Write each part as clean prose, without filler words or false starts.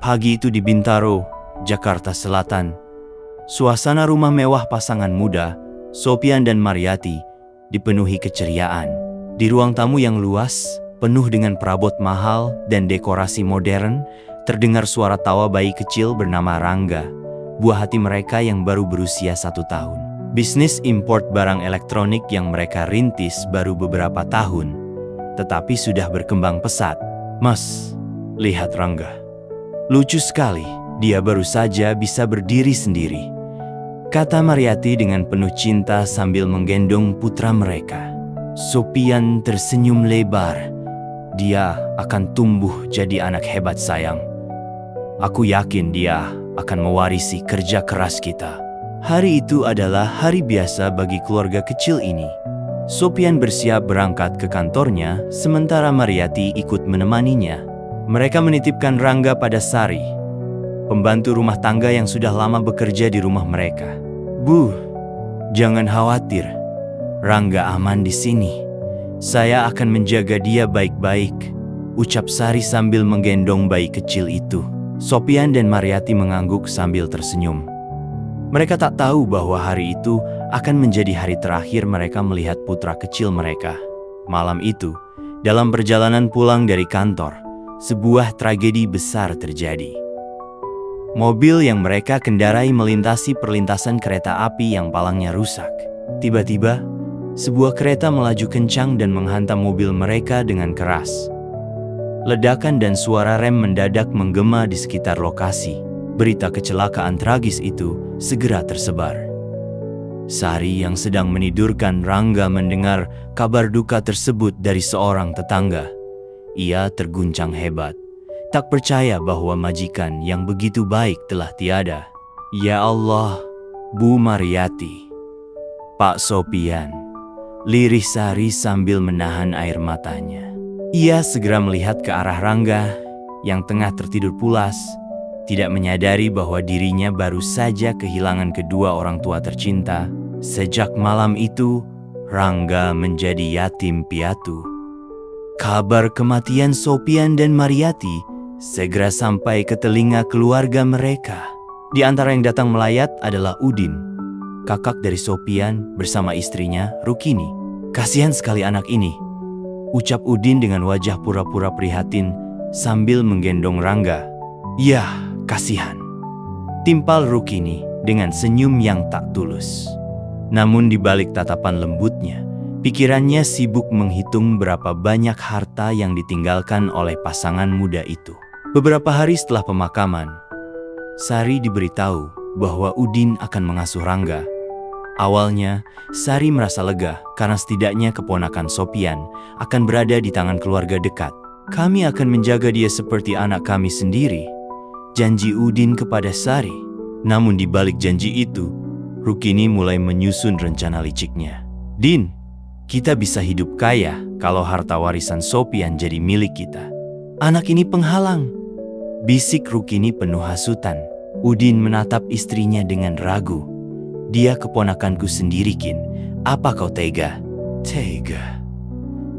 Pagi itu di Bintaro, Jakarta Selatan. Suasana rumah mewah pasangan muda, Sopian dan Mariyati, dipenuhi keceriaan. Di ruang tamu yang luas, penuh dengan perabot mahal dan dekorasi modern, terdengar suara tawa bayi kecil bernama Rangga, buah hati mereka yang baru berusia 1 tahun. Bisnis import barang elektronik yang mereka rintis baru beberapa tahun, tetapi sudah berkembang pesat. Mas, lihat Rangga. Lucu sekali, dia baru saja bisa berdiri sendiri, kata Mariyati dengan penuh cinta sambil menggendong putra mereka. Sopian tersenyum lebar. Dia akan tumbuh jadi anak hebat sayang. Aku yakin dia akan mewarisi kerja keras kita. Hari itu adalah hari biasa bagi keluarga kecil ini. Sopian bersiap berangkat ke kantornya, sementara Mariyati ikut menemaninya. Mereka menitipkan Rangga pada Sari, pembantu rumah tangga yang sudah lama bekerja di rumah mereka. Bu, jangan khawatir. Rangga aman di sini. Saya akan menjaga dia baik-baik, ucap Sari sambil menggendong bayi kecil itu. Sopian dan Mariyati mengangguk sambil tersenyum. Mereka tak tahu bahwa hari itu akan menjadi hari terakhir mereka melihat putra kecil mereka. Malam itu, dalam perjalanan pulang dari kantor, sebuah tragedi besar terjadi. Mobil yang mereka kendarai melintasi perlintasan kereta api yang palangnya rusak. Tiba-tiba, sebuah kereta melaju kencang dan menghantam mobil mereka dengan keras. Ledakan dan suara rem mendadak menggema di sekitar lokasi. Berita kecelakaan tragis itu segera tersebar. Sari yang sedang menidurkan Rangga mendengar kabar duka tersebut dari seorang tetangga. Ia terguncang hebat, tak percaya bahwa majikan yang begitu baik telah tiada. Ya Allah, Bu Mariyati, Pak Sopian, lirih Sari sambil menahan air matanya. Ia segera melihat ke arah Rangga yang tengah tertidur pulas, tidak menyadari bahwa dirinya baru saja kehilangan kedua orang tua tercinta. Sejak malam itu, Rangga menjadi yatim piatu. Kabar kematian Sopian dan Mariyati segera sampai ke telinga keluarga mereka. Di antara yang datang melayat adalah Udin, kakak dari Sopian bersama istrinya, Rukini. Kasihan sekali anak ini, ucap Udin dengan wajah pura-pura prihatin sambil menggendong Rangga. Ya, kasihan, timpal Rukini dengan senyum yang tak tulus. Namun di balik tatapan lembutnya, pikirannya sibuk menghitung berapa banyak harta yang ditinggalkan oleh pasangan muda itu. Beberapa hari setelah pemakaman, Sari diberitahu bahwa Udin akan mengasuh Rangga. Awalnya, Sari merasa lega karena setidaknya keponakan Sopian akan berada di tangan keluarga dekat. Kami akan menjaga dia seperti anak kami sendiri, janji Udin kepada Sari. Namun di balik janji itu, Rukini mulai menyusun rencana liciknya. Din, kita bisa hidup kaya kalau harta warisan Sopian jadi milik kita. Anak ini penghalang, bisik Rukini penuh hasutan. Udin menatap istrinya dengan ragu. Dia keponakanku sendiri, Kin. Apa kau tega? Tega?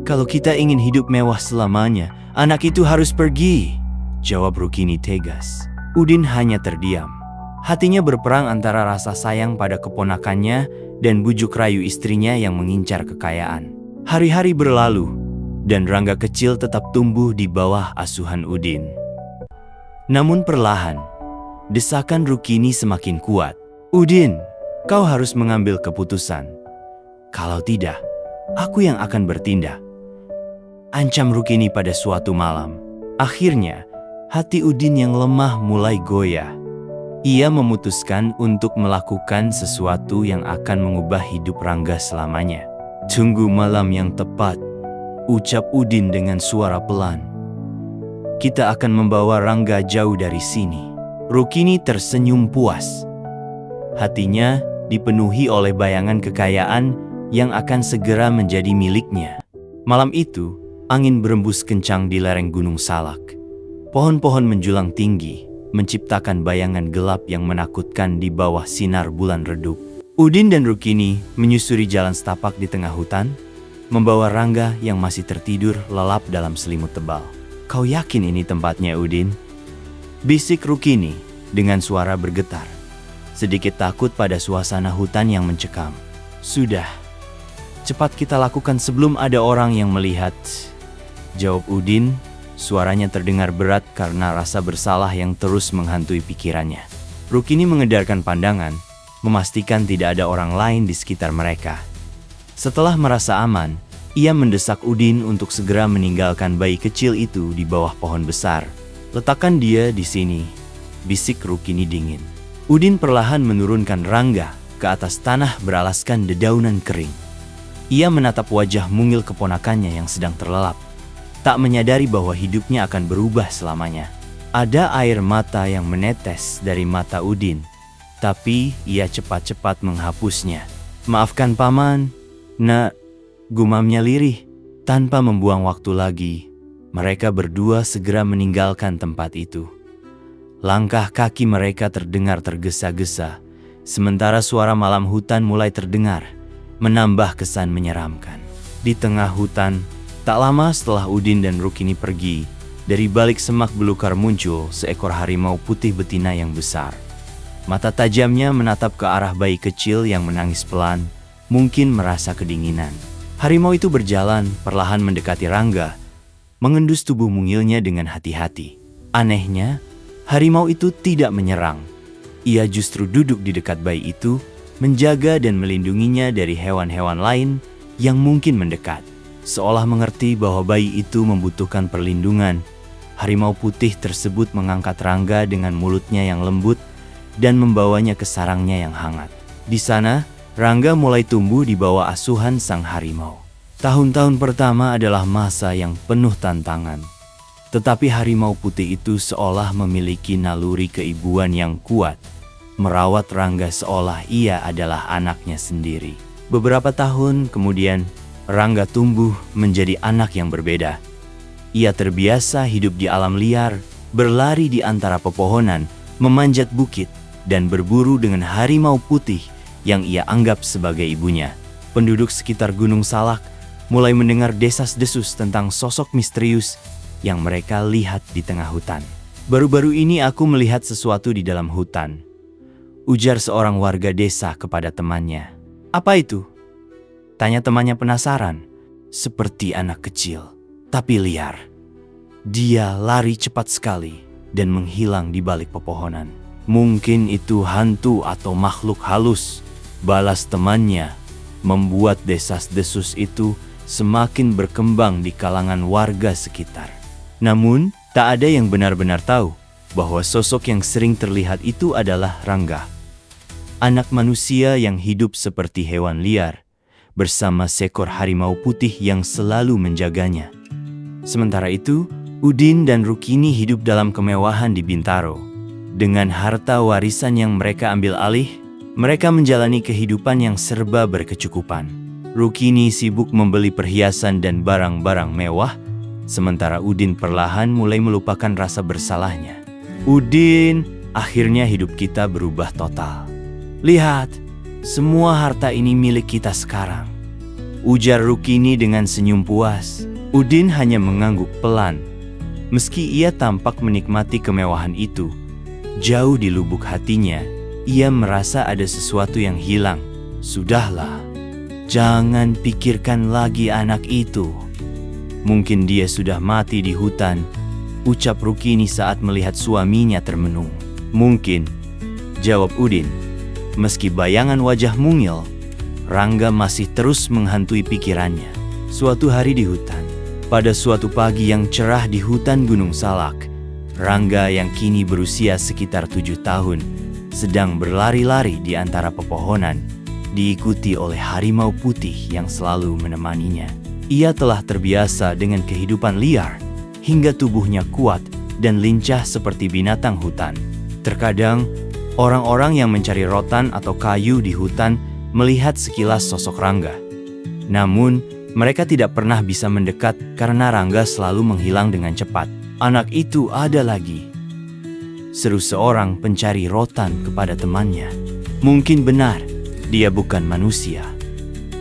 Kalau kita ingin hidup mewah selamanya, anak itu harus pergi, jawab Rukini tegas. Udin hanya terdiam. Hatinya berperang antara rasa sayang pada keponakannya dan bujuk rayu istrinya yang mengincar kekayaan. Hari-hari berlalu, dan Rangga kecil tetap tumbuh di bawah asuhan Udin. Namun perlahan, desakan Rukini semakin kuat. Udin, kau harus mengambil keputusan. Kalau tidak, aku yang akan bertindak, ancam Rukini pada suatu malam. Akhirnya, hati Udin yang lemah mulai goyah. Ia memutuskan untuk melakukan sesuatu yang akan mengubah hidup Rangga selamanya. Tunggu malam yang tepat, ucap Udin dengan suara pelan. Kita akan membawa Rangga jauh dari sini. Rukini tersenyum puas. Hatinya dipenuhi oleh bayangan kekayaan yang akan segera menjadi miliknya. Malam itu, angin berembus kencang di lereng Gunung Salak. Pohon-pohon menjulang tinggi, menciptakan bayangan gelap yang menakutkan di bawah sinar bulan redup. Udin dan Rukini menyusuri jalan setapak di tengah hutan, membawa Rangga yang masih tertidur lelap dalam selimut tebal. Kau yakin ini tempatnya, Udin? Bisik Rukini dengan suara bergetar, sedikit takut pada suasana hutan yang mencekam. Sudah, cepat kita lakukan sebelum ada orang yang melihat, jawab Udin. Suaranya terdengar berat karena rasa bersalah yang terus menghantui pikirannya. Rukini mengedarkan pandangan, memastikan tidak ada orang lain di sekitar mereka. Setelah merasa aman, ia mendesak Udin untuk segera meninggalkan bayi kecil itu di bawah pohon besar. Letakkan dia di sini, bisik Rukini dingin. Udin perlahan menurunkan Rangga ke atas tanah beralaskan dedaunan kering. Ia menatap wajah mungil keponakannya yang sedang terlelap, tak menyadari bahwa hidupnya akan berubah selamanya. Ada air mata yang menetes dari mata Udin, tapi ia cepat-cepat menghapusnya. Maafkan paman, nak, gumamnya lirih. Tanpa membuang waktu lagi, mereka berdua segera meninggalkan tempat itu. Langkah kaki mereka terdengar tergesa-gesa, sementara suara malam hutan mulai terdengar, menambah kesan menyeramkan. Di tengah hutan, tak lama setelah Udin dan Rukini pergi, dari balik semak belukar muncul seekor harimau putih betina yang besar. Mata tajamnya menatap ke arah bayi kecil yang menangis pelan, mungkin merasa kedinginan. Harimau itu berjalan perlahan mendekati Rangga, mengendus tubuh mungilnya dengan hati-hati. Anehnya, harimau itu tidak menyerang. Ia justru duduk di dekat bayi itu, menjaga dan melindunginya dari hewan-hewan lain yang mungkin mendekat. Seolah mengerti bahwa bayi itu membutuhkan perlindungan, harimau putih tersebut mengangkat Rangga dengan mulutnya yang lembut dan membawanya ke sarangnya yang hangat. Di sana, Rangga mulai tumbuh di bawah asuhan sang harimau. Tahun-tahun pertama adalah masa yang penuh tantangan. Tetapi harimau putih itu seolah memiliki naluri keibuan yang kuat, merawat Rangga seolah ia adalah anaknya sendiri. Beberapa tahun kemudian, Rangga tumbuh menjadi anak yang berbeda. Ia terbiasa hidup di alam liar, berlari di antara pepohonan, memanjat bukit, dan berburu dengan harimau putih yang ia anggap sebagai ibunya. Penduduk sekitar Gunung Salak mulai mendengar desas-desus tentang sosok misterius yang mereka lihat di tengah hutan. Baru-baru ini aku melihat sesuatu di dalam hutan, ujar seorang warga desa kepada temannya. Apa itu? Tanya temannya penasaran. Seperti anak kecil, tapi liar. Dia lari cepat sekali dan menghilang di balik pepohonan. Mungkin itu hantu atau makhluk halus, balas temannya. Membuat desas-desus itu semakin berkembang di kalangan warga sekitar. Namun, tak ada yang benar-benar tahu bahwa sosok yang sering terlihat itu adalah Rangga, anak manusia yang hidup seperti hewan liar, bersama seekor harimau putih yang selalu menjaganya. Sementara itu, Udin dan Rukini hidup dalam kemewahan di Bintaro. Dengan harta warisan yang mereka ambil alih, mereka menjalani kehidupan yang serba berkecukupan. Rukini sibuk membeli perhiasan dan barang-barang mewah, sementara Udin perlahan mulai melupakan rasa bersalahnya. Udin, akhirnya hidup kita berubah total. Lihat, semua harta ini milik kita sekarang, ujar Rukini dengan senyum puas. Udin hanya mengangguk pelan. Meski ia tampak menikmati kemewahan itu, jauh di lubuk hatinya, ia merasa ada sesuatu yang hilang. Sudahlah, jangan pikirkan lagi anak itu. Mungkin dia sudah mati di hutan, ucap Rukini saat melihat suaminya termenung. Mungkin, jawab Udin. Meski bayangan wajah mungil, Rangga masih terus menghantui pikirannya. Suatu hari di hutan, pada suatu pagi yang cerah di hutan Gunung Salak, Rangga yang kini berusia sekitar 7 tahun, sedang berlari-lari di antara pepohonan, diikuti oleh harimau putih yang selalu menemaninya. Ia telah terbiasa dengan kehidupan liar, hingga tubuhnya kuat dan lincah seperti binatang hutan. Terkadang, orang-orang yang mencari rotan atau kayu di hutan melihat sekilas sosok Rangga. Namun, mereka tidak pernah bisa mendekat karena Rangga selalu menghilang dengan cepat. Anak itu ada lagi, seru seorang pencari rotan kepada temannya. Mungkin benar, dia bukan manusia.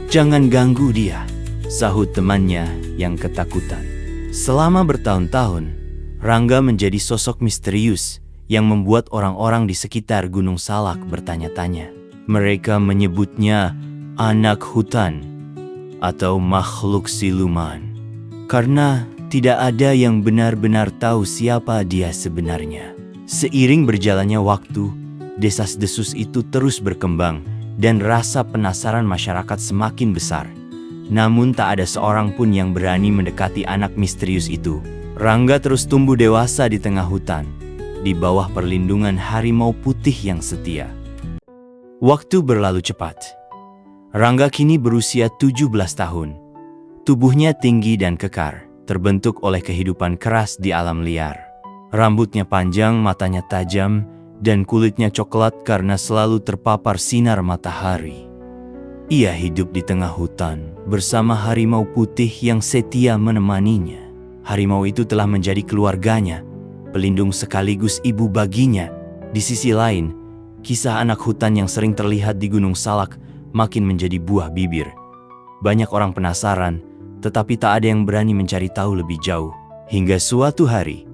Jangan ganggu dia, sahut temannya yang ketakutan. Selama bertahun-tahun, Rangga menjadi sosok misterius yang membuat orang-orang di sekitar Gunung Salak bertanya-tanya. Mereka menyebutnya anak hutan atau makhluk siluman, karena tidak ada yang benar-benar tahu siapa dia sebenarnya. Seiring berjalannya waktu, desas-desus itu terus berkembang dan rasa penasaran masyarakat semakin besar. Namun tak ada seorang pun yang berani mendekati anak misterius itu. Rangga terus tumbuh dewasa di tengah hutan, di bawah perlindungan harimau putih yang setia. Waktu berlalu cepat. Rangga kini berusia 17 tahun. Tubuhnya tinggi dan kekar, terbentuk oleh kehidupan keras di alam liar. Rambutnya panjang, matanya tajam, dan kulitnya coklat karena selalu terpapar sinar matahari. Ia hidup di tengah hutan bersama harimau putih yang setia menemaninya. Harimau itu telah menjadi keluarganya, pelindung sekaligus ibu baginya. Di sisi lain, kisah anak hutan yang sering terlihat di Gunung Salak makin menjadi buah bibir. Banyak orang penasaran, tetapi tak ada yang berani mencari tahu lebih jauh. Hingga suatu hari,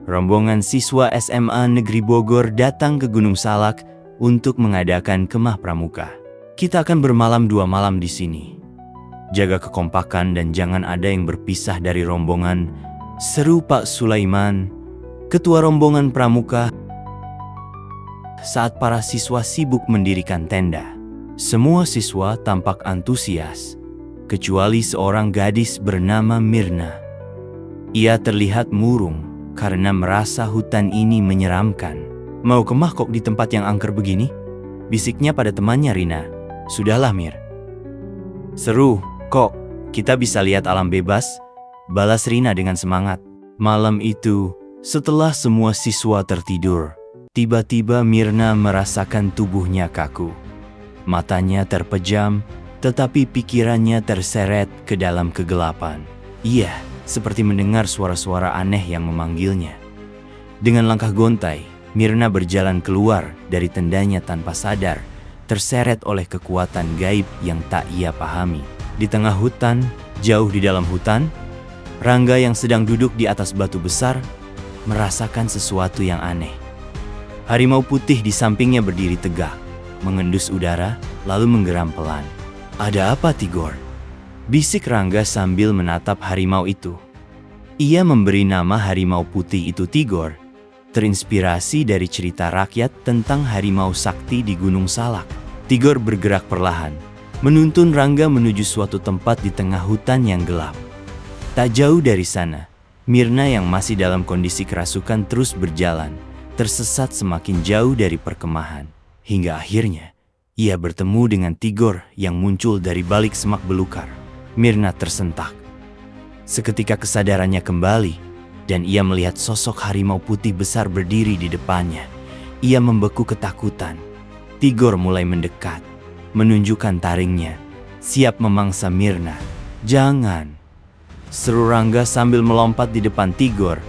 rombongan siswa SMA Negeri Bogor datang ke Gunung Salak untuk mengadakan kemah pramuka. Kita akan bermalam 2 malam di sini. Jaga kekompakan dan jangan ada yang berpisah dari rombongan, seru Pak Sulaiman, ketua rombongan pramuka, saat para siswa sibuk mendirikan tenda. Semua siswa tampak antusias, kecuali seorang gadis bernama Mirna. Ia terlihat murung karena merasa hutan ini menyeramkan. Mau kemah kok di tempat yang angker begini? Bisiknya pada temannya Rina. Sudahlah Mir. Seru, kok kita bisa lihat alam bebas, balas Rina dengan semangat. Malam itu, setelah semua siswa tertidur, tiba-tiba Mirna merasakan tubuhnya kaku. Matanya terpejam, tetapi pikirannya terseret ke dalam kegelapan. Ia seperti mendengar suara-suara aneh yang memanggilnya. Dengan langkah gontai, Mirna berjalan keluar dari tendanya tanpa sadar, terseret oleh kekuatan gaib yang tak ia pahami. Di tengah hutan, jauh di dalam hutan, Rangga yang sedang duduk di atas batu besar merasakan sesuatu yang aneh. Harimau putih di sampingnya berdiri tegak, mengendus udara, lalu menggeram pelan. "Ada apa, Tigor?" bisik Rangga sambil menatap harimau itu. Ia memberi nama harimau putih itu Tigor, terinspirasi dari cerita rakyat tentang harimau sakti di Gunung Salak. Tigor bergerak perlahan, menuntun Rangga menuju suatu tempat di tengah hutan yang gelap. Tak jauh dari sana, Mirna yang masih dalam kondisi kerasukan terus berjalan, tersesat semakin jauh dari perkemahan. Hingga akhirnya, ia bertemu dengan Tigor yang muncul dari balik semak belukar. Mirna tersentak. Seketika kesadarannya kembali, dan ia melihat sosok harimau putih besar berdiri di depannya. Ia membeku ketakutan. Tigor mulai mendekat, menunjukkan taringnya, siap memangsa Mirna. "Jangan!" seru Rangga sambil melompat di depan Tigor,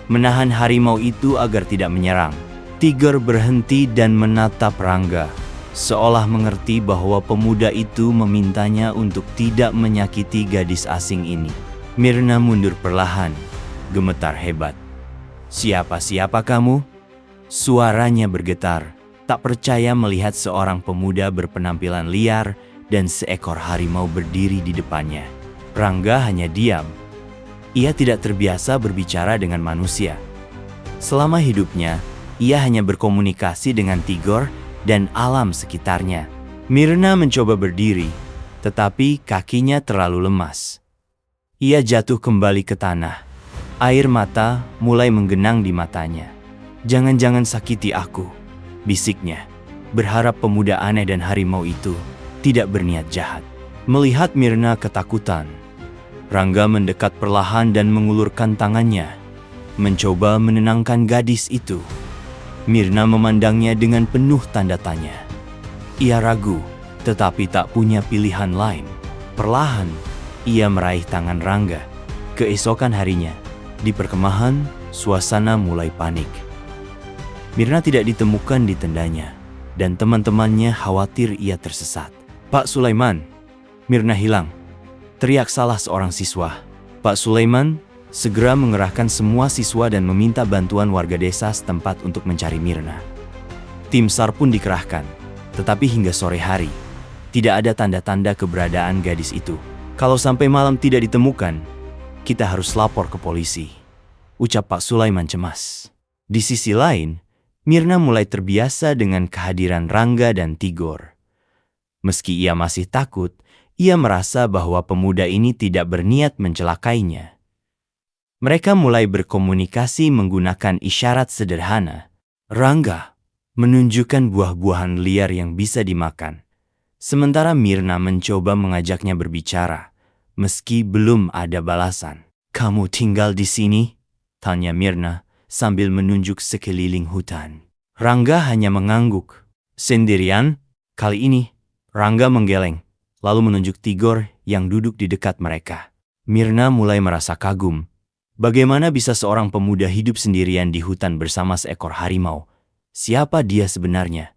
menahan harimau itu agar tidak menyerang. Tigor berhenti dan menatap Rangga, seolah mengerti bahwa pemuda itu memintanya untuk tidak menyakiti gadis asing ini. Mirna mundur perlahan, gemetar hebat. "Siapa kamu?" Suaranya bergetar, tak percaya melihat seorang pemuda berpenampilan liar dan seekor harimau berdiri di depannya. Rangga hanya diam. Ia tidak terbiasa berbicara dengan manusia. Selama hidupnya, ia hanya berkomunikasi dengan Tigor dan alam sekitarnya. Mirna mencoba berdiri, tetapi kakinya terlalu lemas. Ia jatuh kembali ke tanah. Air mata mulai menggenang di matanya. "Jangan-jangan sakiti aku," bisiknya, berharap pemuda aneh dan harimau itu tidak berniat jahat. Melihat Mirna ketakutan, Rangga mendekat perlahan dan mengulurkan tangannya, mencoba menenangkan gadis itu. Mirna memandangnya dengan penuh tanda tanya. Ia ragu, tetapi tak punya pilihan lain. Perlahan, ia meraih tangan Rangga. Keesokan harinya, di perkemahan, suasana mulai panik. Mirna tidak ditemukan di tendanya, dan teman-temannya khawatir ia tersesat. "Pak Sulaiman, Mirna hilang," teriak salah seorang siswa. "Pak Sulaiman, segera mengerahkan semua siswa dan meminta bantuan warga desa setempat untuk mencari Mirna. Tim SAR pun dikerahkan, tetapi hingga sore hari, tidak ada tanda-tanda keberadaan gadis itu. Kalau sampai malam tidak ditemukan, kita harus lapor ke polisi, ucap Pak Sulaiman cemas. Di sisi lain, Mirna mulai terbiasa dengan kehadiran Rangga dan Tigor. Meski ia masih takut, ia merasa bahwa pemuda ini tidak berniat mencelakainya. Mereka mulai berkomunikasi menggunakan isyarat sederhana. Rangga menunjukkan buah-buahan liar yang bisa dimakan, sementara Mirna mencoba mengajaknya berbicara, meski belum ada balasan. "Kamu tinggal di sini?" tanya Mirna sambil menunjuk sekeliling hutan. Rangga hanya mengangguk. "Sendirian?" Kali ini, Rangga menggeleng, lalu menunjuk Tigor yang duduk di dekat mereka. Mirna mulai merasa kagum. Bagaimana bisa seorang pemuda hidup sendirian di hutan bersama seekor harimau? Siapa dia sebenarnya?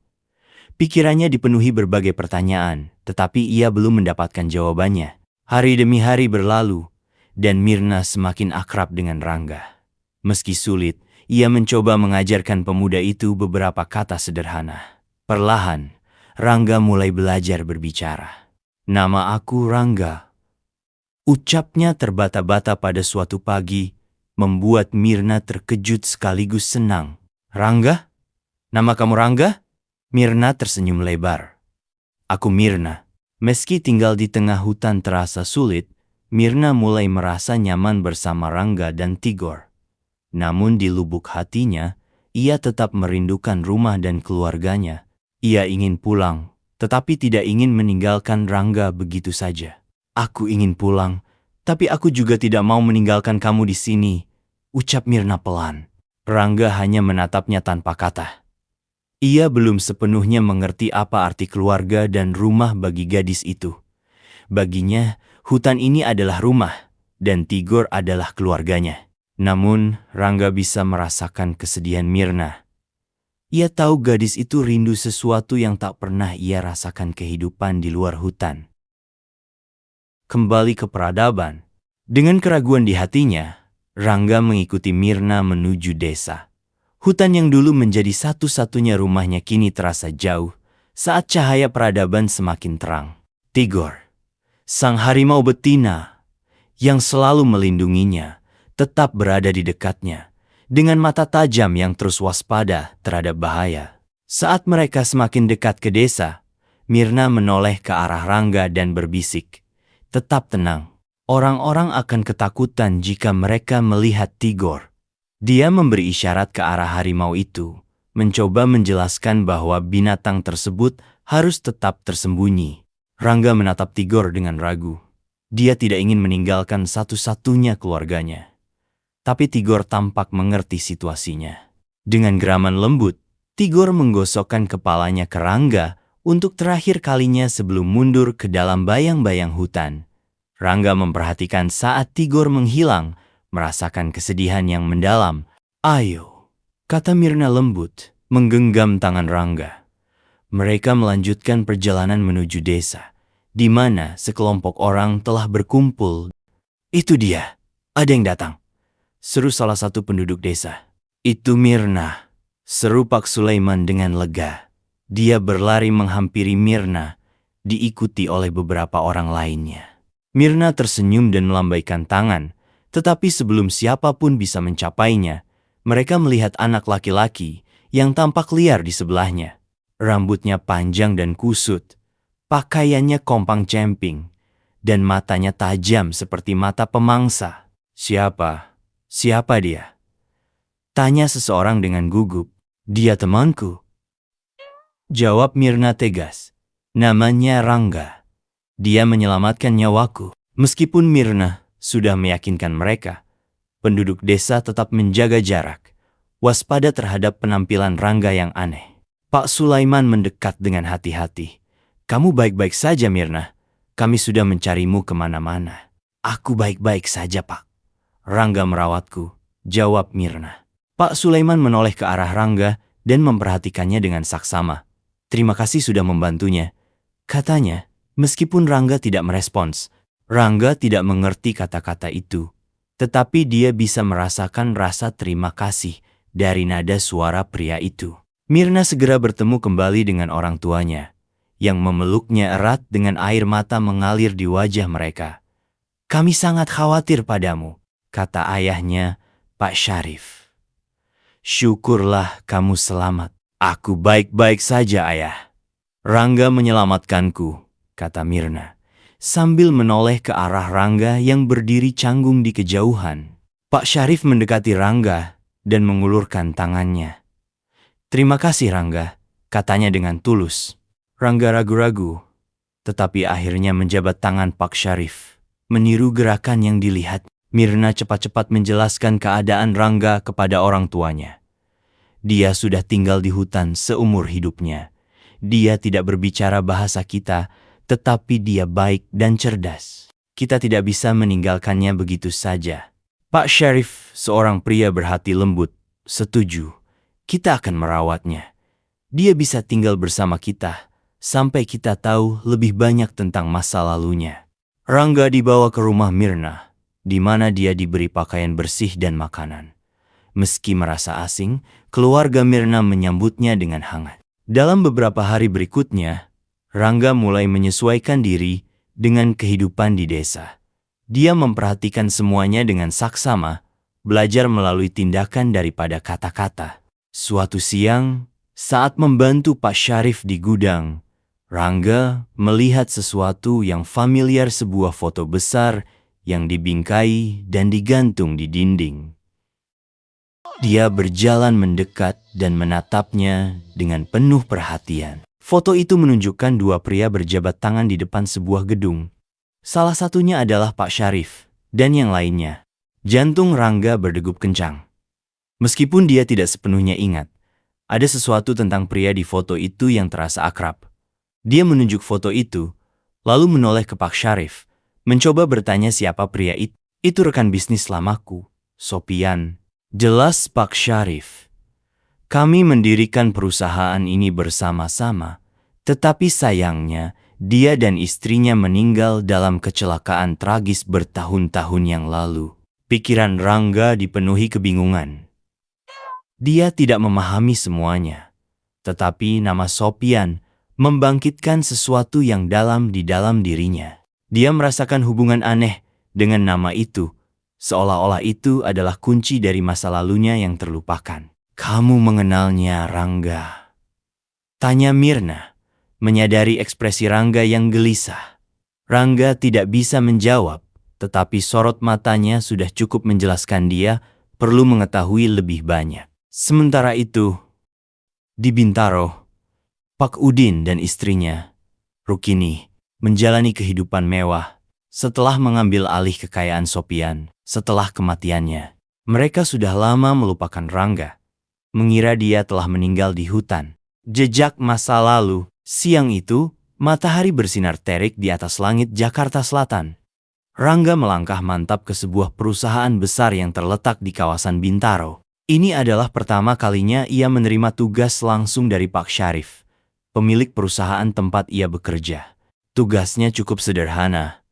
Pikirannya dipenuhi berbagai pertanyaan, tetapi ia belum mendapatkan jawabannya. Hari demi hari berlalu, dan Mirna semakin akrab dengan Rangga. Meski sulit, ia mencoba mengajarkan pemuda itu beberapa kata sederhana. Perlahan, Rangga mulai belajar berbicara. "Nama aku Rangga," ucapnya terbata-bata pada suatu pagi, membuat Mirna terkejut sekaligus senang. "Rangga? Nama kamu Rangga?" Mirna tersenyum lebar. "Aku Mirna." Meski tinggal di tengah hutan terasa sulit, Mirna mulai merasa nyaman bersama Rangga dan Tigor. Namun di lubuk hatinya, ia tetap merindukan rumah dan keluarganya. Ia ingin pulang, tetapi tidak ingin meninggalkan Rangga begitu saja. "Aku ingin pulang, tapi aku juga tidak mau meninggalkan kamu di sini," ucap Mirna pelan. Rangga hanya menatapnya tanpa kata. Ia belum sepenuhnya mengerti apa arti keluarga dan rumah bagi gadis itu. Baginya, hutan ini adalah rumah, dan Tigor adalah keluarganya. Namun, Rangga bisa merasakan kesedihan Mirna. Ia tahu gadis itu rindu sesuatu yang tak pernah ia rasakan kehidupan di luar hutan. Kembali ke peradaban. Dengan keraguan di hatinya, Rangga mengikuti Mirna menuju desa. Hutan yang dulu menjadi satu-satunya rumahnya kini terasa jauh saat cahaya peradaban semakin terang. Tigor, sang harimau betina yang selalu melindunginya, tetap berada di dekatnya, dengan mata tajam yang terus waspada terhadap bahaya. Saat mereka semakin dekat ke desa, Mirna menoleh ke arah Rangga dan berbisik, "Tetap tenang. Orang-orang akan ketakutan jika mereka melihat Tigor." Dia memberi isyarat ke arah harimau itu, mencoba menjelaskan bahwa binatang tersebut harus tetap tersembunyi. Rangga menatap Tigor dengan ragu. Dia tidak ingin meninggalkan satu-satunya keluarganya. Tapi Tigor tampak mengerti situasinya. Dengan geraman lembut, Tigor menggosokkan kepalanya ke Rangga untuk terakhir kalinya sebelum mundur ke dalam bayang-bayang hutan. Rangga memperhatikan saat Tigor menghilang, merasakan kesedihan yang mendalam. "Ayo," kata Mirna lembut, menggenggam tangan Rangga. Mereka melanjutkan perjalanan menuju desa, di mana sekelompok orang telah berkumpul. "Itu dia, ada yang datang," seru salah satu penduduk desa. "Itu Mirna," seru Pak Sulaiman dengan lega. Dia berlari menghampiri Mirna, diikuti oleh beberapa orang lainnya. Mirna tersenyum dan melambaikan tangan, tetapi sebelum siapapun bisa mencapainya, mereka melihat anak laki-laki yang tampak liar di sebelahnya. Rambutnya panjang dan kusut, pakaiannya kompang-camping, dan matanya tajam seperti mata pemangsa. Siapa dia?" tanya seseorang dengan gugup. "Dia temanku," jawab Mirna tegas. "Namanya Rangga. Dia menyelamatkan nyawaku." Meskipun Mirna sudah meyakinkan mereka, penduduk desa tetap menjaga jarak, waspada terhadap penampilan Rangga yang aneh. Pak Sulaiman mendekat dengan hati-hati. "Kamu baik-baik saja, Mirna. Kami sudah mencarimu kemana-mana." "Aku baik-baik saja, Pak. Rangga merawatku," jawab Mirna. Pak Sulaiman menoleh ke arah Rangga dan memperhatikannya dengan saksama. "Terima kasih sudah membantunya," katanya, meskipun Rangga tidak merespons. Rangga tidak mengerti kata-kata itu, tetapi dia bisa merasakan rasa terima kasih dari nada suara pria itu. Mirna segera bertemu kembali dengan orang tuanya, yang memeluknya erat dengan air mata mengalir di wajah mereka. "Kami sangat khawatir padamu," kata ayahnya, Pak Syarif. "Syukurlah kamu selamat." "Aku baik-baik saja, ayah. Rangga menyelamatkanku," kata Mirna, sambil menoleh ke arah Rangga yang berdiri canggung di kejauhan. Pak Syarif mendekati Rangga dan mengulurkan tangannya. "Terima kasih, Rangga," katanya dengan tulus. Rangga ragu-ragu, tetapi akhirnya menjabat tangan Pak Syarif, meniru gerakan yang dilihat. Mirna cepat-cepat menjelaskan keadaan Rangga kepada orang tuanya. Dia sudah tinggal di hutan seumur hidupnya. Dia tidak berbicara bahasa kita, tetapi dia baik dan cerdas. Kita tidak bisa meninggalkannya begitu saja. Pak Syarif, seorang pria berhati lembut, setuju. Kita akan merawatnya. Dia bisa tinggal bersama kita, sampai kita tahu lebih banyak tentang masa lalunya. Rangga dibawa ke rumah Mirna, di mana dia diberi pakaian bersih dan makanan. Meski merasa asing, keluarga Mirna menyambutnya dengan hangat. Dalam beberapa hari berikutnya, Rangga mulai menyesuaikan diri dengan kehidupan di desa. Dia memperhatikan semuanya dengan saksama, belajar melalui tindakan daripada kata-kata. Suatu siang, saat membantu Pak Syarif di gudang, Rangga melihat sesuatu yang familiar, sebuah foto besar yang dibingkai dan digantung di dinding. Dia berjalan mendekat dan menatapnya dengan penuh perhatian. Foto itu menunjukkan dua pria berjabat tangan di depan sebuah gedung. Salah satunya adalah Pak Syarif, dan yang lainnya. Jantung Rangga berdegup kencang. Meskipun dia tidak sepenuhnya ingat, ada sesuatu tentang pria di foto itu yang terasa akrab. Dia menunjuk foto itu, lalu menoleh ke Pak Syarif, mencoba bertanya siapa pria itu. "Itu rekan bisnis lamaku, Sopian." "Jelas, Pak Syarif. Kami mendirikan perusahaan ini bersama-sama, tetapi sayangnya dia dan istrinya meninggal dalam kecelakaan tragis bertahun-tahun yang lalu." Pikiran Rangga dipenuhi kebingungan. Dia tidak memahami semuanya, tetapi nama Sopian membangkitkan sesuatu yang dalam di dalam dirinya. Dia merasakan hubungan aneh dengan nama itu, seolah-olah itu adalah kunci dari masa lalunya yang terlupakan. "Kamu mengenalnya, Rangga?" tanya Mirna, menyadari ekspresi Rangga yang gelisah. Rangga tidak bisa menjawab, tetapi sorot matanya sudah cukup menjelaskan dia perlu mengetahui lebih banyak. Sementara itu, di Bintaro, Pak Udin dan istrinya, Rukini, menjalani kehidupan mewah setelah mengambil alih kekayaan Sopian. Setelah kematiannya, mereka sudah lama melupakan Rangga, mengira dia telah meninggal di hutan. Jejak masa lalu. Siang itu, matahari bersinar terik di atas langit Jakarta Selatan. Rangga melangkah mantap ke sebuah perusahaan besar yang terletak di kawasan Bintaro. Ini adalah pertama kalinya ia menerima tugas langsung dari Pak Syarif, pemilik perusahaan tempat ia bekerja. Tugasnya cukup sederhana.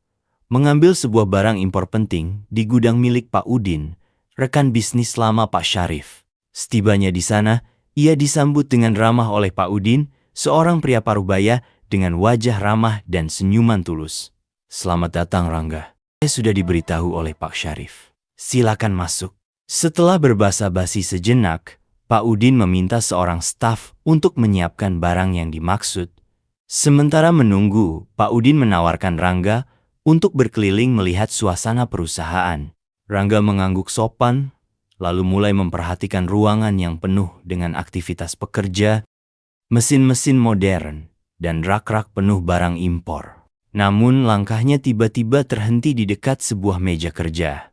Mengambil sebuah barang impor penting di gudang milik Pak Udin, rekan bisnis lama Pak Syarif. Setibanya di sana, ia disambut dengan ramah oleh Pak Udin, seorang pria parubaya dengan wajah ramah dan senyuman tulus. "Selamat datang, Rangga. Saya sudah diberitahu oleh Pak Syarif. Silakan masuk." Setelah berbasa-basi sejenak, Pak Udin meminta seorang staf untuk menyiapkan barang yang dimaksud. Sementara menunggu, Pak Udin menawarkan Rangga untuk berkeliling melihat suasana perusahaan. Rangga mengangguk sopan, lalu mulai memperhatikan ruangan yang penuh dengan aktivitas pekerja, mesin-mesin modern, dan rak-rak penuh barang impor. Namun langkahnya tiba-tiba terhenti di dekat sebuah meja kerja.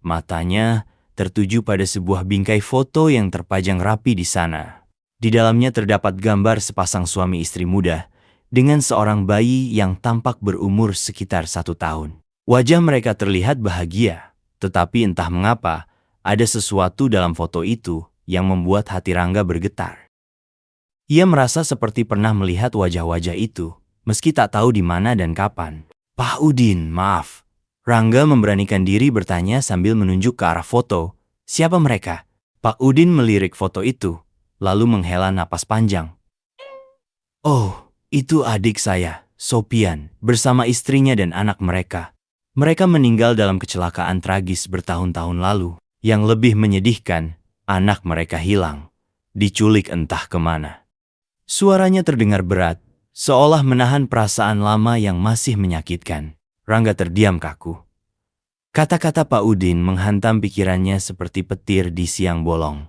Matanya tertuju pada sebuah bingkai foto yang terpajang rapi di sana. Di dalamnya terdapat gambar sepasang suami istri muda dengan seorang bayi yang tampak berumur sekitar 1 tahun. Wajah mereka terlihat bahagia, tetapi entah mengapa, ada sesuatu dalam foto itu yang membuat hati Rangga bergetar. Ia merasa seperti pernah melihat wajah-wajah itu, meski tak tahu di mana dan kapan. "Pak Udin, maaf, Rangga memberanikan diri bertanya sambil menunjuk ke arah foto. Siapa mereka? Pak Udin melirik foto itu, lalu menghela napas panjang. Oh, itu adik saya, Sopian, bersama istrinya dan anak mereka. Mereka meninggal dalam kecelakaan tragis bertahun-tahun lalu. Yang lebih menyedihkan, anak mereka hilang, diculik entah kemana. Suaranya terdengar berat, seolah menahan perasaan lama yang masih menyakitkan. Rangga terdiam kaku. Kata-kata Pak Udin menghantam pikirannya seperti petir di siang bolong.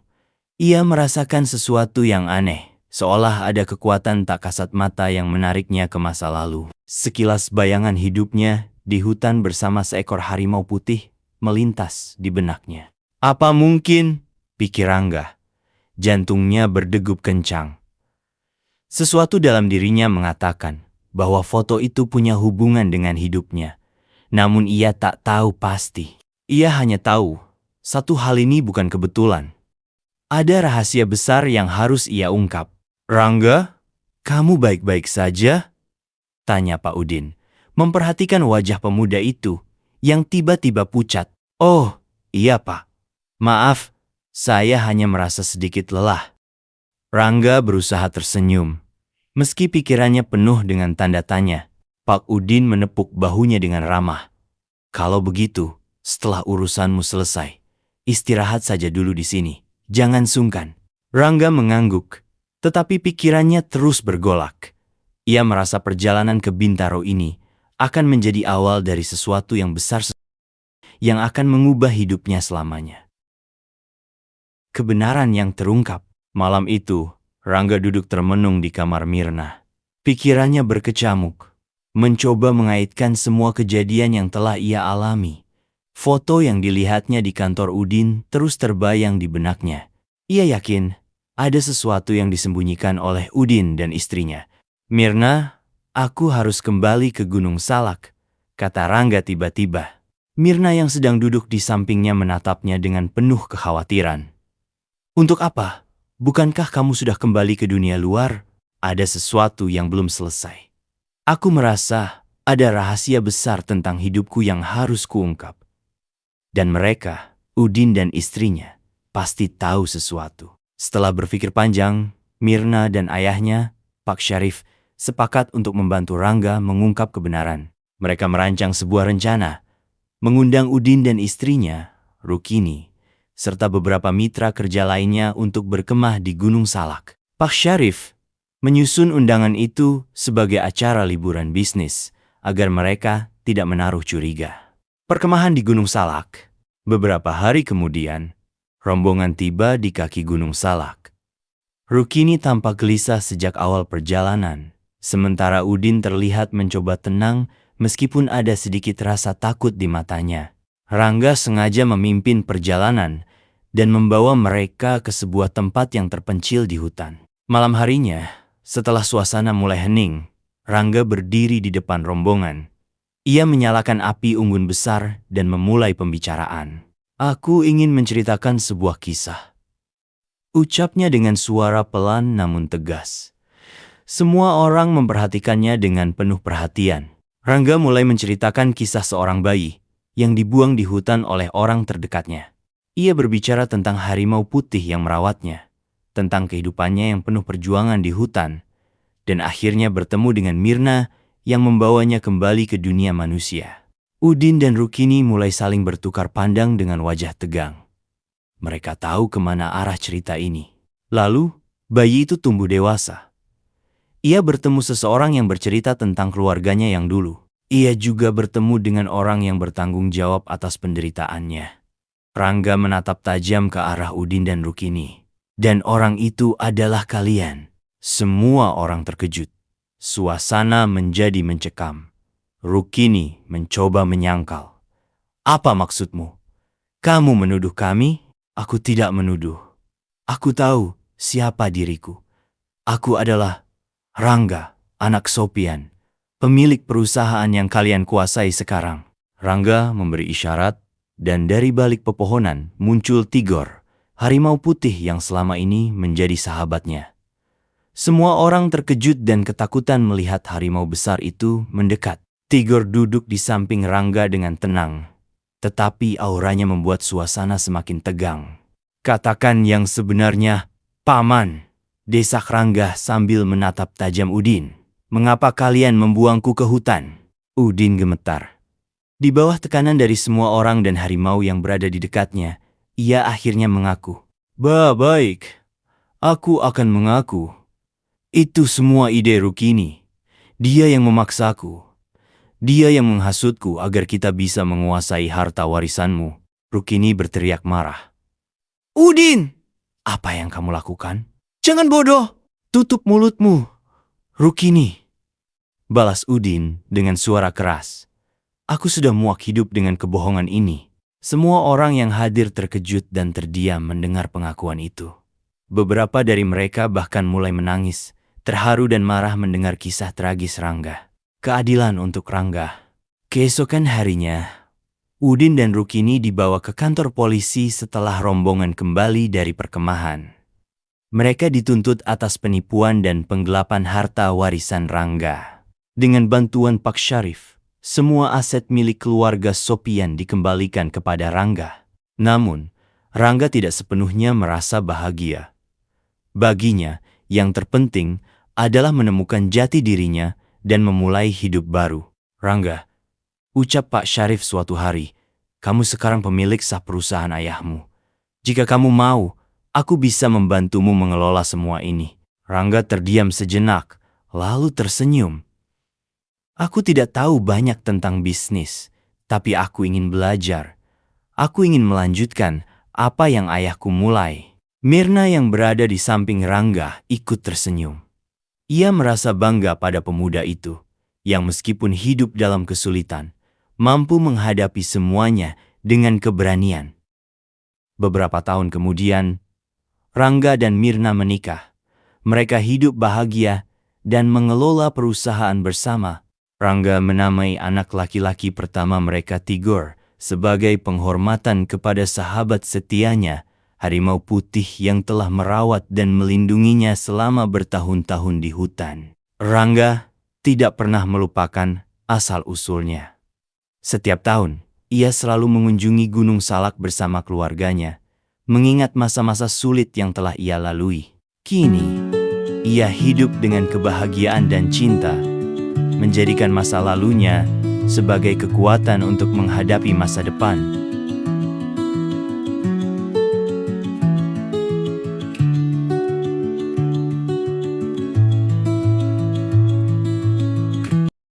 Ia merasakan sesuatu yang aneh, seolah ada kekuatan tak kasat mata yang menariknya ke masa lalu. Sekilas bayangan hidupnya di hutan bersama seekor harimau putih melintas di benaknya. Apa mungkin? Pikir Rangga. Jantungnya berdegup kencang. Sesuatu dalam dirinya mengatakan bahwa foto itu punya hubungan dengan hidupnya. Namun ia tak tahu pasti. Ia hanya tahu, satu hal ini bukan kebetulan. Ada rahasia besar yang harus ia ungkap. Rangga, kamu baik-baik saja? Tanya Pak Udin, memperhatikan wajah pemuda itu yang tiba-tiba pucat. Oh, iya Pak. Maaf, saya hanya merasa sedikit lelah. Rangga berusaha tersenyum. Meski pikirannya penuh dengan tanda tanya, Pak Udin menepuk bahunya dengan ramah. Kalau begitu, setelah urusanmu selesai, istirahat saja dulu di sini. Jangan sungkan. Rangga mengangguk, tetapi pikirannya terus bergolak. Ia merasa perjalanan ke Bintaro ini akan menjadi awal dari sesuatu yang besar yang akan mengubah hidupnya selamanya. Kebenaran yang terungkap. Malam itu, Rangga duduk termenung di kamar Mirna. Pikirannya berkecamuk, mencoba mengaitkan semua kejadian yang telah ia alami. Foto yang dilihatnya di kantor Udin terus terbayang di benaknya. Ia yakin ada sesuatu yang disembunyikan oleh Udin dan istrinya. Mirna, aku harus kembali ke Gunung Salak, kata Rangga tiba-tiba. Mirna yang sedang duduk di sampingnya menatapnya dengan penuh kekhawatiran. Untuk apa? Bukankah kamu sudah kembali ke dunia luar? Ada sesuatu yang belum selesai. Aku merasa ada rahasia besar tentang hidupku yang harus kuungkap. Dan mereka, Udin dan istrinya, pasti tahu sesuatu. Setelah berpikir panjang, Mirna dan ayahnya, Pak Syarif, sepakat untuk membantu Rangga mengungkap kebenaran. Mereka merancang sebuah rencana, mengundang Udin dan istrinya, Rukini, serta beberapa mitra kerja lainnya untuk berkemah di Gunung Salak. Pak Syarif menyusun undangan itu sebagai acara liburan bisnis, agar mereka tidak menaruh curiga. Perkemahan di Gunung Salak. Beberapa hari kemudian, rombongan tiba di kaki Gunung Salak. Rukini tampak gelisah sejak awal perjalanan, sementara Udin terlihat mencoba tenang meskipun ada sedikit rasa takut di matanya. Rangga sengaja memimpin perjalanan dan membawa mereka ke sebuah tempat yang terpencil di hutan. Malam harinya, setelah suasana mulai hening, Rangga berdiri di depan rombongan. Ia menyalakan api unggun besar dan memulai pembicaraan. Aku ingin menceritakan sebuah kisah. Ucapnya dengan suara pelan namun tegas. Semua orang memperhatikannya dengan penuh perhatian. Rangga mulai menceritakan kisah seorang bayi yang dibuang di hutan oleh orang terdekatnya. Ia berbicara tentang harimau putih yang merawatnya, tentang kehidupannya yang penuh perjuangan di hutan, dan akhirnya bertemu dengan Mirna yang membawanya kembali ke dunia manusia. Udin dan Rukini mulai saling bertukar pandang dengan wajah tegang. Mereka tahu kemana arah cerita ini. Lalu, bayi itu tumbuh dewasa. Ia bertemu seseorang yang bercerita tentang keluarganya yang dulu. Ia juga bertemu dengan orang yang bertanggung jawab atas penderitaannya. Rangga menatap tajam ke arah Udin dan Rukini. Dan orang itu adalah kalian. Semua orang terkejut. Suasana menjadi mencekam. Rukini mencoba menyangkal. Apa maksudmu? Kamu menuduh kami? Aku tidak menuduh. Aku tahu siapa diriku. Aku adalah Rangga, anak Sopian, pemilik perusahaan yang kalian kuasai sekarang. Rangga memberi isyarat, dan dari balik pepohonan muncul Tigor, harimau putih yang selama ini menjadi sahabatnya. Semua orang terkejut dan ketakutan melihat harimau besar itu mendekat. Tigor duduk di samping Rangga dengan tenang, tetapi auranya membuat suasana semakin tegang. "Katakan yang sebenarnya, Paman," desak Rangga sambil menatap tajam Udin. "Mengapa kalian membuangku ke hutan?" Udin gemetar. Di bawah tekanan dari semua orang dan harimau yang berada di dekatnya, ia akhirnya mengaku. Baik, aku akan mengaku. Itu semua ide Rukini. Dia yang memaksaku. Dia yang menghasutku agar kita bisa menguasai harta warisanmu. Rukini berteriak marah. "Udin! Apa yang kamu lakukan? Jangan bodoh! Tutup mulutmu, Rukini!" balas Udin dengan suara keras. "Aku sudah muak hidup dengan kebohongan ini." Semua orang yang hadir terkejut dan terdiam mendengar pengakuan itu. Beberapa dari mereka bahkan mulai menangis, terharu dan marah mendengar kisah tragis Rangga. Keadilan untuk Rangga. Keesokan harinya, Udin dan Rukini dibawa ke kantor polisi setelah rombongan kembali dari perkemahan. Mereka dituntut atas penipuan dan penggelapan harta warisan Rangga. Dengan bantuan Pak Syarif, semua aset milik keluarga Sopian dikembalikan kepada Rangga. Namun, Rangga tidak sepenuhnya merasa bahagia. Baginya, yang terpenting adalah menemukan jati dirinya dan memulai hidup baru. "Rangga," ucap Pak Syarif suatu hari, "kamu sekarang pemilik sah perusahaan ayahmu. Jika kamu mau, aku bisa membantumu mengelola semua ini." Rangga terdiam sejenak, lalu tersenyum. "Aku tidak tahu banyak tentang bisnis, tapi aku ingin belajar. Aku ingin melanjutkan apa yang ayahku mulai." Mirna yang berada di samping Rangga ikut tersenyum. Ia merasa bangga pada pemuda itu, yang meskipun hidup dalam kesulitan, mampu menghadapi semuanya dengan keberanian. Beberapa tahun kemudian, Rangga dan Mirna menikah. Mereka hidup bahagia dan mengelola perusahaan bersama. Rangga menamai anak laki-laki pertama mereka Tigor sebagai penghormatan kepada sahabat setianya, harimau putih yang telah merawat dan melindunginya selama bertahun-tahun di hutan. Rangga tidak pernah melupakan asal-usulnya. Setiap tahun, ia selalu mengunjungi Gunung Salak bersama keluarganya, mengingat masa-masa sulit yang telah ia lalui. Kini, ia hidup dengan kebahagiaan dan cinta, menjadikan masa lalunya sebagai kekuatan untuk menghadapi masa depan.